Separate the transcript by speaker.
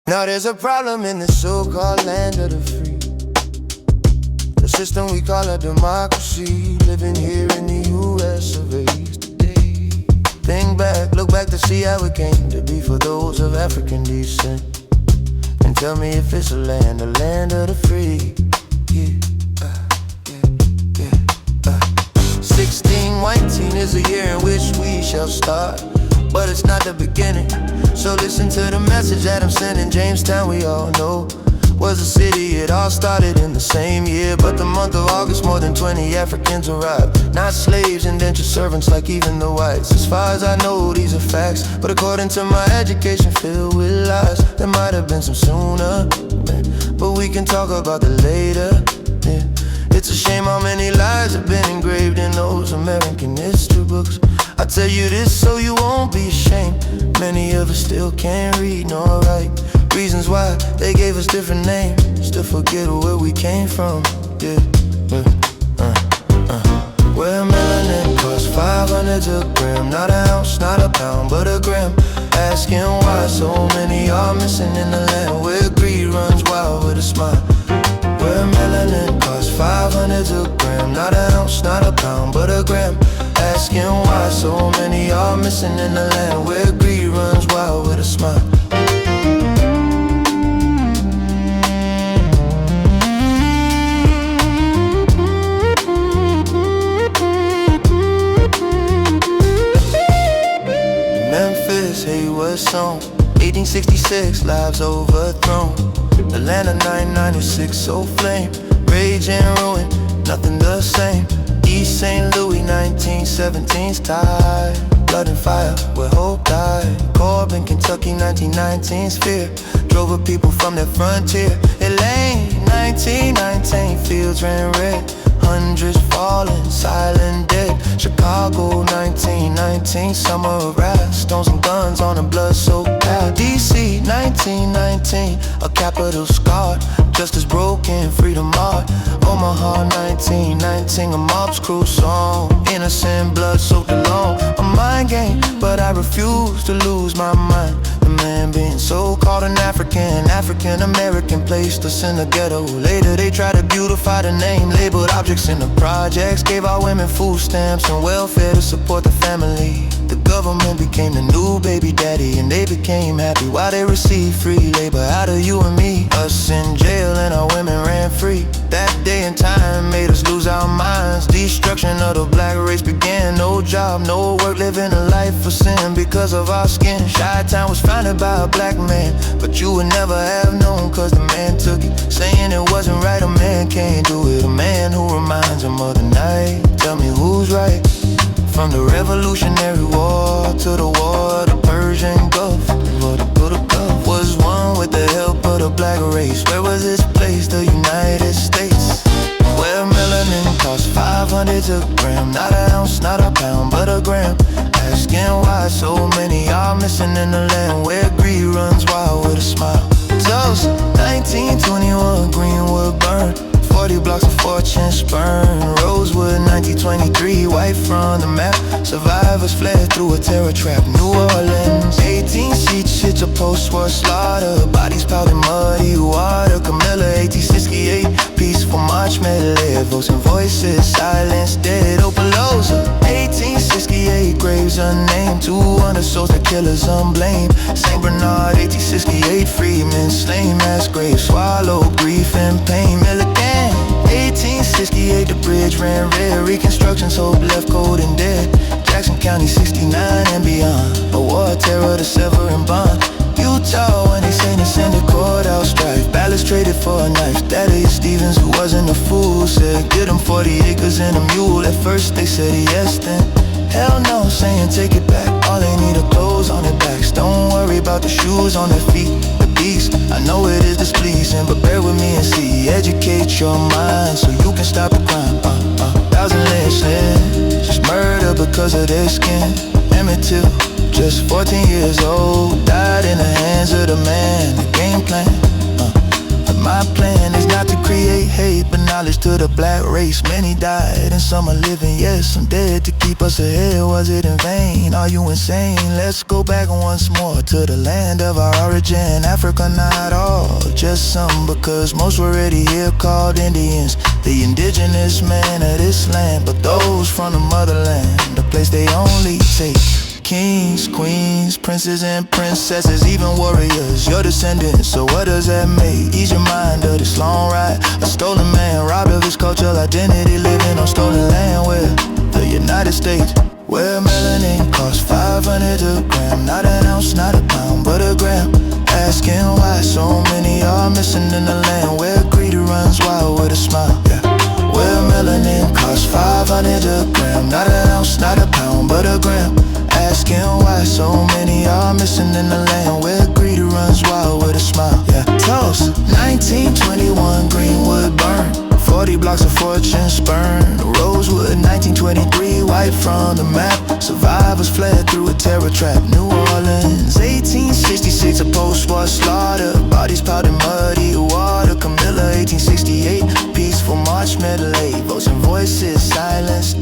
Speaker 1: Now there's a problem in the so-called land of the free. The system we call a democracy, living here in the US of A today. Think back, look back to see how it came to be for those of African descent. And tell me if it's a land of the free. 1619 is the year in which we shall start, but it's not the beginning. So listen to the message that I'm sending. Jamestown, we all know, was a city. It all started in the same year, but the month of August more than 20 Africans arrived. Not slaves, indentured servants like even the whites. As far as I know, these are facts, but according to my education filled with lies, there might have been some sooner, but we can talk about that later. It's a shame how many lies have been engraved in those American history books. I tell you this so you won't be ashamed. Many of us still can't read nor write. Reasons why they gave us different names, still forget where we came from. Where melanin costs 500 a gram, not an ounce, not a pound, but a gram. Asking why so many are missing in the land where greed runs wild with a smile. Where melanin costs 500 a gram, not an ounce, not a pound, but a gram. Asking why so many are missing in the land where greed runs wild with a smile. Memphis, hey, what song? 1866, lives overthrown. The land of 996, so flame, rage and ruin, nothing the same. East St. Louis, 1917's tide, blood and fire where hope died. Corbin, Kentucky, 1919's fear drove a people from their frontier. Elaine, 1919, fields ran red, hundreds fallen, silent dead. Chicago, 1919, summer of wrath, stones and guns on a blood-soaked path. DC, 1919, a capital scarred, justice broken, freedom marred. Omaha, 1919, a mob's cruel song, innocent blood soaked alone. A mind game, but I refuse to lose my mind. The man being so-called an African-American placed us in the ghetto. Later they tried to beautify the name, labeled objects in the projects, gave our women food stamps and welfare to support the family. The government became the new baby daddy, and they became happy while they received free labor out of you and me. Us in jail and our women ran free. That day and time made us lose our minds. Destruction of the black race began. No job, no work, living a life of sin because of our skin. Chi-Town was founded by a black man, but you would never have known cause the man took it, saying it wasn't right. A man can't do it, a man who reminds him of the night. Tell me who's right? From the Revolutionary War to the war of the Persian Gulf, was one with the help of the black race. Where was this place? The United States. Where melanin costs 500 a gram, not an ounce, not a pound, but a gram. Asking why so many are missing in the land where greed runs wild with a smile. Tulsa, 1921, Greenwood burned, 40 blocks of fortune spurned. Rosewood, 1923, white from the map. Survivors fled through a terror trap. New Orleans, 18 sheets, hits a post-war slaughter. Bodies piled in muddy water. Camilla, 1868, peaceful march medley. Votes and voices, silence dead. Opelosa, 1868, graves unnamed. 200 souls, the killers unblamed. St. Bernard, 1868, freedmen slain. Mass graves, swallow grief and pain. Milligan, 1868, the bridge ran red. Reconstruction's hope left cold and dead. Jackson County, 69 and beyond. A war terror to sever and bond. Utah, when they sent us in the courthouse strife. Ballots traded for a knife. Daddy Stevens, who wasn't a fool, said get him 40 acres and a mule. At first they said yes, then hell no, saying take it back. All they need are clothes on their backs. Don't worry about the shoes on their feet. The beast, I know it is displeasing, but bear with me and see. Educate your mind so you can stop the crime. 1,000 lynched, just murder because of their skin. Emmett Till, just 14 years old, died in the hands of the man. The game plan, but my plan is not to create hate, but knowledge to the black race. Many died and some are living, yes, I'm dead to keep keep us ahead, was it in vain? Are you insane? Let's go back once more to the land of our origin. Africa not all, just some, because most were already here called Indians, the indigenous man of this land. But those from the motherland, the place they only take kings, queens, princes and princesses, even warriors, your descendants. So what does that make? Ease your mind of this long ride. A stolen man, robbed of his cultural identity, living on stolen land. Where? The United States, where melanin costs 500 a gram. Not an ounce, not a pound, but a gram. Asking why so many are missing in the land where greed runs wild with a smile, yeah. Where melanin costs 500 a gram. Not an ounce, not a pound, but a gram. Asking why so many are missing in the land where greed runs wild with a smile, yeah. Toast, 1921, Greenwood burned, 40 blocks of fortune spurned. Rosewood, 1923, wiped from the map. Survivors fled through a terror trap. New Orleans, 1866, a post-war slaughter. Bodies piled in muddy water. Camilla, 1868, peaceful march, middle age. Votes and voices silenced.